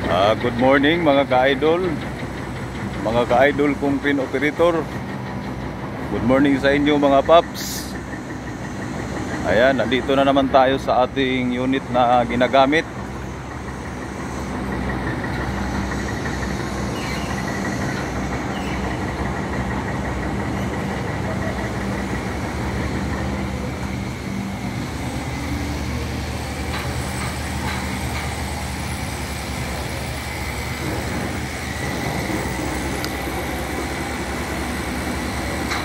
Good morning mga ka-idol, mga ka-idol kong pin operator. Good morning sa inyo mga paps. Ayan, nandito na naman tayo sa ating unit na ginagamit.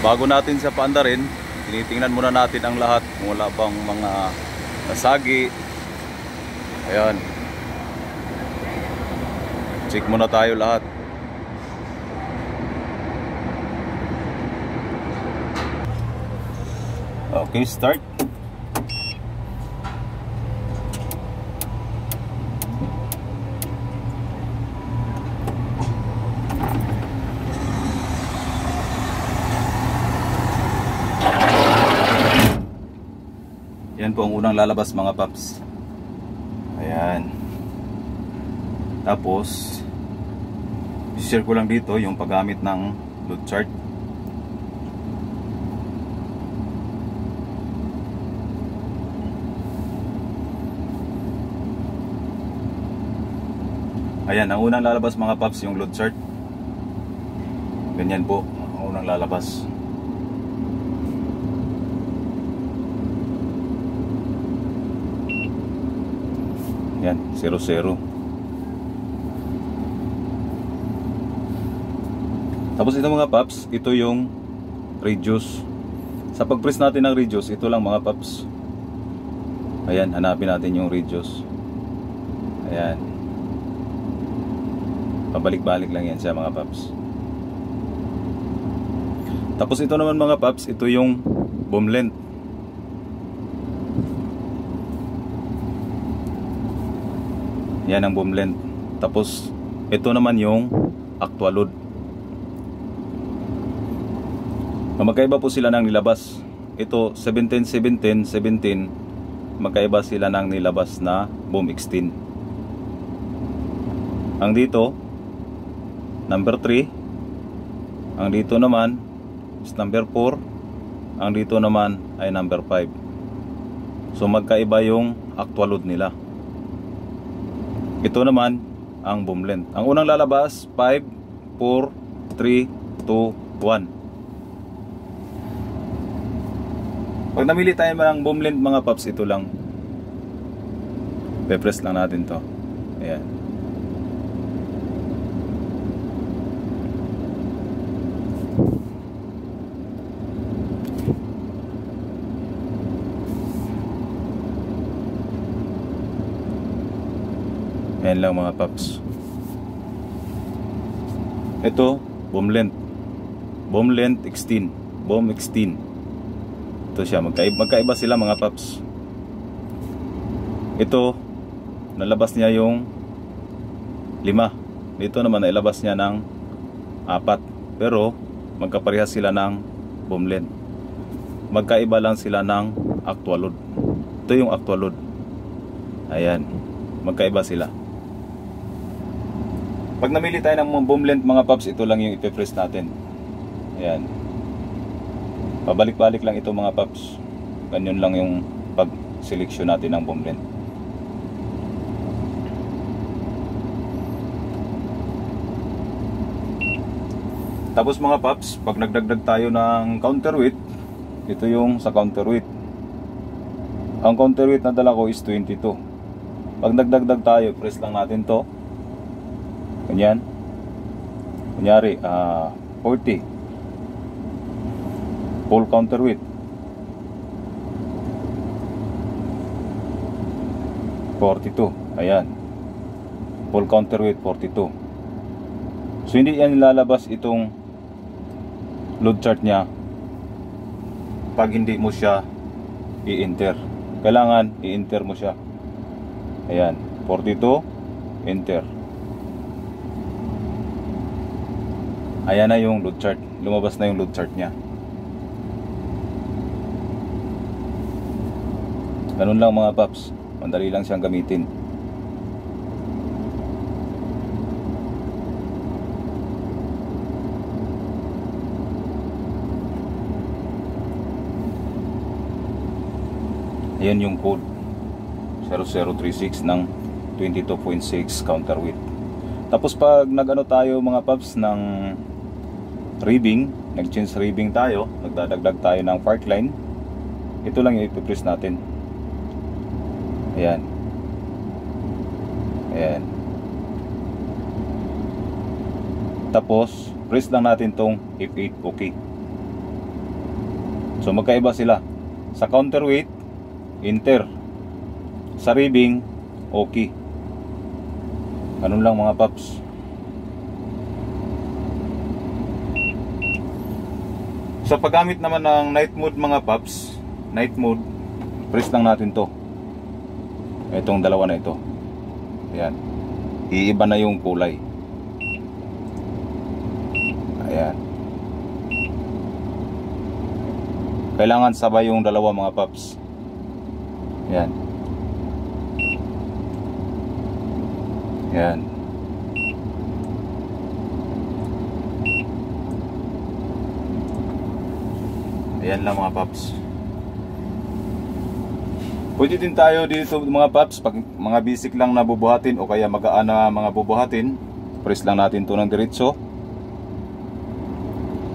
Bago natin siya paandarin, tinitingnan muna natin ang lahat kung wala bang mga nasagi. Ayan, check muna tayo lahat. Okay, start. Yan po ang unang lalabas mga paps. Ayan. Tapos share ko lang dito yung paggamit ng load chart. Ayan, ang unang lalabas mga paps yung load chart. Ganyan po ang unang lalabas. Yan, 00. Tapos ito mga paps, ito yung radius. Sa pag-press natin ng radius, ito lang mga paps. Ayan, hanapin natin yung radius. Ayan. Pabalik-balik lang yan siya mga paps. Tapos ito naman mga paps, ito yung boom length. Yan ang boom length. Tapos ito naman yung actual load. Magkaiba po sila ng nilabas. Ito 17, 17, 17. Magkaiba sila ng nilabas na boom extend. Ang dito number 3. Ang dito naman is number 4. Ang dito naman ay number 5. So magkaiba yung actual load nila. Ito naman ang boom length. Ang unang lalabas 5, 4, 3, 2, 1. Pag namili tayo ng boom length mga paps, ito lang. Pe-press lang natin to. Ayan. Ayan lang mga paps. Ito, boom length. Boom length extend. Boom extend. Ito siya, magkaiba sila mga paps. Ito, nalabas niya yung 5. Dito naman nailabas niya ng 4. Pero magkaparehas sila ng boom length. Magkaiba lang sila ng actual load. Ito yung actual load. Ayan, magkaiba sila. Pag namili tayo ng boom length mga paps, ito lang yung ipe-press natin. Ayan. Pabalik-balik lang ito mga paps. Ganyan lang yung pag-seleksyon natin ng boom length. Tapos mga paps, pag nagdagdag tayo ng counterweight, ito yung sa counterweight. Ang counterweight na dala ko is 22. Pag nagdagdag tayo, press lang natin to. Ganyan. Kunyari 40. Full counterweight 42. Ayan, full counterweight 42. So hindi yan lalabas itong load chart nya pag hindi mo siya i-enter. Kailangan i-enter mo siya. Ayan, 42, enter. Ayan na yung load chart. Lumabas na yung load chart nya. Ganun lang mga paps. Madali lang siyang gamitin. Ayan yung code 0036 ng 22.6 counterweight. Tapos pag nag-ano tayo mga paps ng ribbing, nag-change ribbing tayo, nagdadagdag tayo ng park line, ito lang yung ipipress natin. Ayan. Ayan. Tapos press lang natin tong F8, okay. So magkaiba sila. Sa counterweight, enter. Sa ribbing, okay. Ganun lang mga paps. Sa paggamit naman ng night mode mga paps, night mode, press lang natin to. Itong dalawa na ito. Ayan. Iiba na yung kulay. Ayan. Kailangan sabay yung dalawa mga paps. Ayan. Ayan. Ayan lang mga paps. Pwede din tayo dito mga paps, pag mga basic lang na bubuhatin o kaya magaan na mga bubuhatin, press lang natin to ng diretso.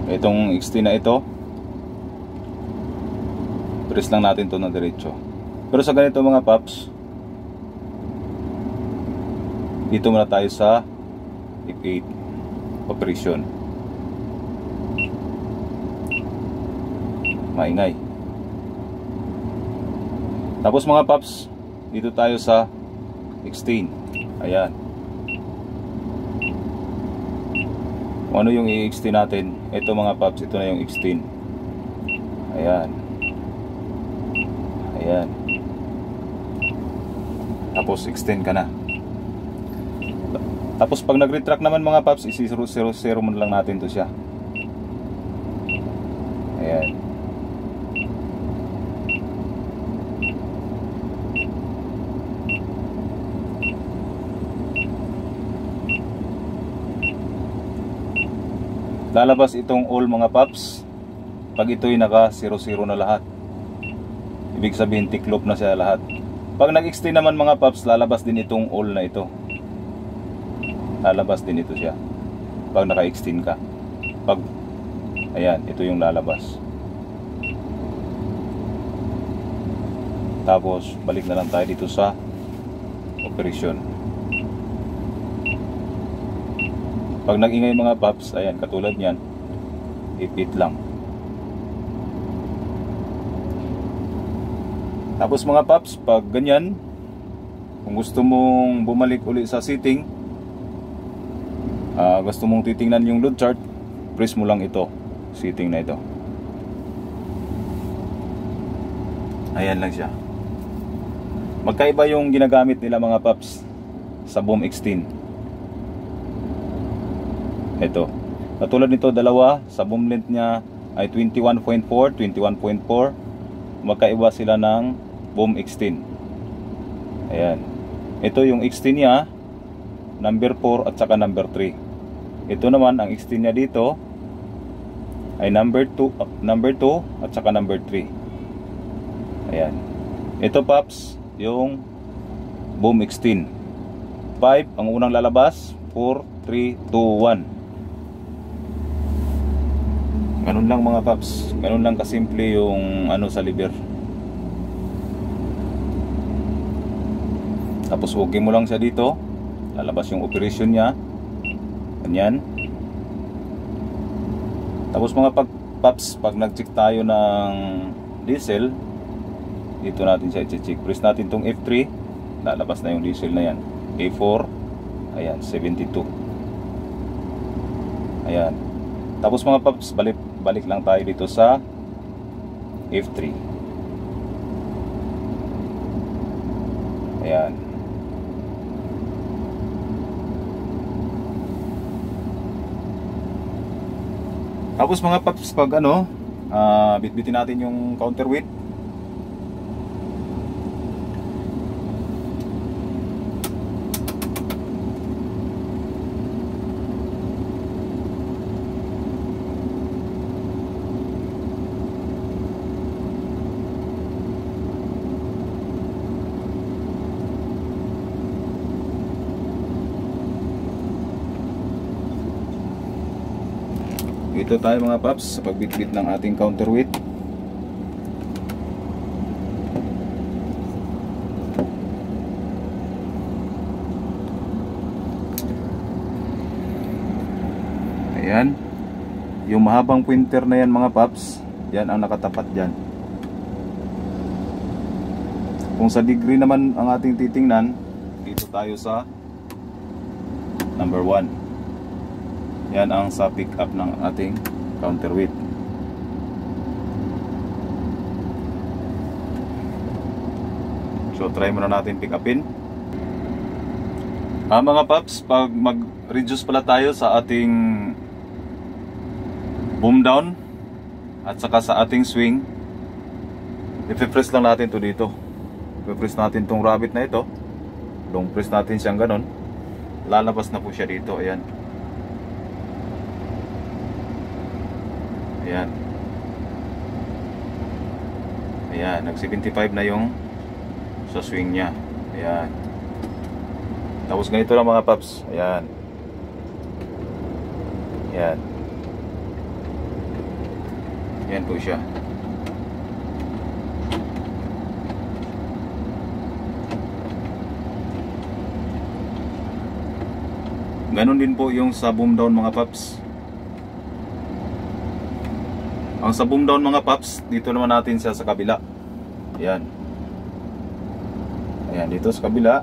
Itong XT na ito, press lang natin to ng diretso. Pero sa ganito mga paps, dito muna tayo sa F8 operation. Maingay. Tapos mga paps, dito tayo sa 16. Ayan. Kung ano yung i-extend natin, ito mga paps, ito na yung extend. Ayan. Ayan. Tapos extend ka na. Tapos pag nag-retract naman mga paps, isi-0-0 mo lang natin to siya. Ayan. Lalabas itong all mga paps pag ito'y naka 0-0 na lahat. Ibig sabihin tiklop na siya lahat. Pag nag-extend naman mga paps, lalabas din itong all na ito. Lalabas din ito siya pag naka-extend ka. Pag ayan, ito yung lalabas. Tapos balik na lang tayo dito sa operation. Pag nag-ingay mga paps, ayan, katulad niyan, ipit lang. Tapos mga paps, pag ganyan, kung gusto mong bumalik uli sa setting, gusto mong titingnan yung load chart, press mo lang ito, setting na ito. Ayan lang siya. Magkaiba yung ginagamit nila mga paps sa boom extend. Ito, katulad nito dalawa, sa boom length niya ay 21.4, 21.4. Magkaiba sila ng boom extend. Ayan. Ito yung extend niya, number 4 at saka number 3. Ito naman ang extend niya dito ay number 2 at saka number 3. Ayan. Ito paps, yung boom extend. 5 ang unang lalabas, 4, 3, 2, 1. Ganun lang mga paps. Ganun lang kasimple yung ano sa liver. Tapos okay mo lang siya dito. Lalabas yung operation niya. Ganyan. Tapos mga paps, pag nag-check tayo ng diesel, dito natin siya i-check. Press natin tong F3. Lalabas na yung diesel na yan. A4. Ayan, 72. Ayan. Tapos mga paps, balik lang tayo dito sa F3. Ayan. Tapos mga paps, pag ano, bitbitin natin yung counterweight. Dito tayo mga paps sa pagbitbit ng ating counterweight. Ayan. Yung mahabang pointer na yan mga paps, yan ang nakatapat dyan. Kung sa degree naman ang ating titingnan, dito tayo sa number 1. Yan ang sa pick up ng ating counterweight. So try muna natin pick upin. Mga paps, pag mag-reduce pala tayo sa ating boom down at saka sa ating swing, i-press lang natin to dito. I-press natin tong rabbit na ito. Long press natin siyang ganon. Lalabas na po siya dito. Ayan. Ayan. Ayan. Nag 75 na yung sa swing nya. Ayan. Tapos ganito lang mga paps. Ayan. Ayan. Yan po siya. Ganon din po yung sa boom down mga paps. Ang sa boom down mga paps, dito naman natin siya sa kabila. Ayan. Ayan, dito sa kabila.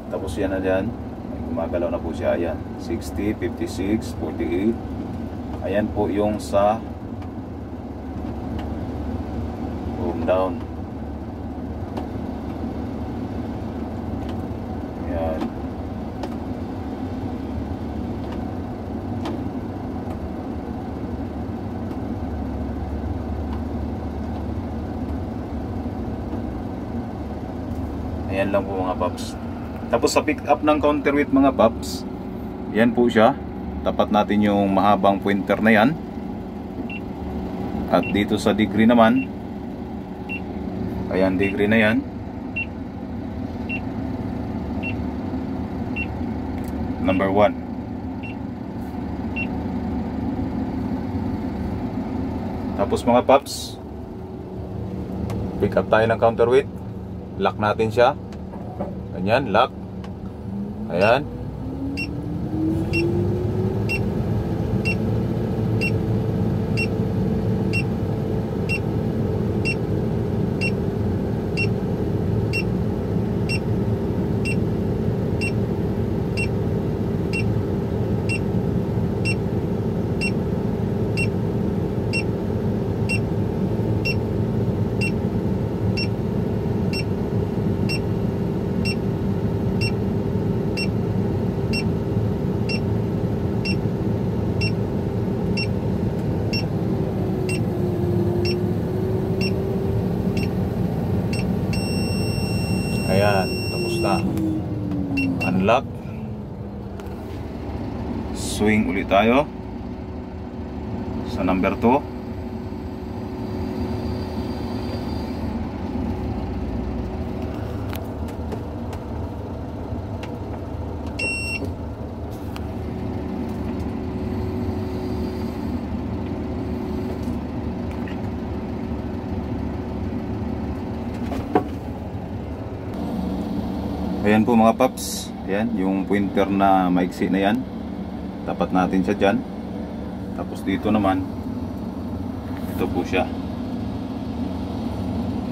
Tapos yan na dyan. Gumagalaw na po siya. Ayan. 60, 56, 48. Ayan po yung sa down. Ayan. Ayan lang po mga paps. Tapos sa pick up ng counterweight mga paps, yan po siya. Tapat natin yung mahabang pointer na yan. At dito sa degree naman, ayan, degree na yan. Number 1. Tapos mga paps, pick up tayo ng counterweight. Lock natin siya. Ganyan, lock. Ayan. Ayan, tapos na. Unlock. Swing ulit tayo sa number 2. Ayan po mga paps. Ayan, yung pointer na maiksi na yan. Tapat natin siya dyan. Tapos dito naman, ito po siya.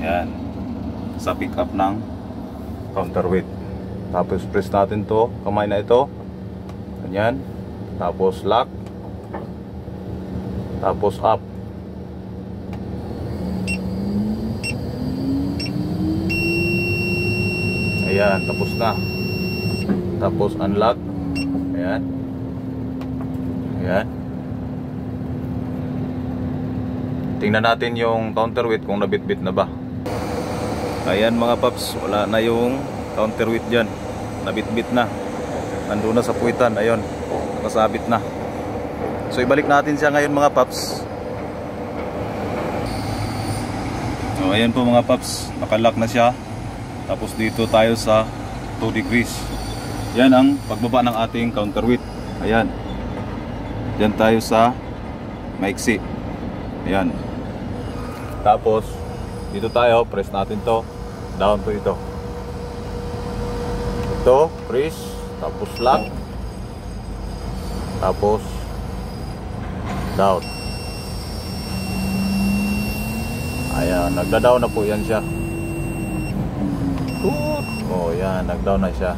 Ayan. Sa pick up ng counterweight. Tapos press natin to, kamay na ito. Ganyan. Tapos lock. Tapos up. Ayan, tapos na. Tapos unlock. Ayan. Ayan. Tingnan natin yung counterweight kung nabitbit na ba. Ayan mga paps, wala na yung counterweight dyan. Nabitbit na. Nandun na sa puwitan. Ayun, nakasabit na. So ibalik natin siya ngayon mga paps. So ayan po mga paps, nakalock na siya. Tapos dito tayo sa 2 degrees. Yan ang pagbaba ng ating counterweight. Ayan. Diyan tayo sa maiksi. Ayan. Tapos dito tayo, press natin to. Down to ito. Ito, press. Tapos lock. Tapos down. Ayan, nagda-down na po yan siya. Oh, yan, nag-down na siya.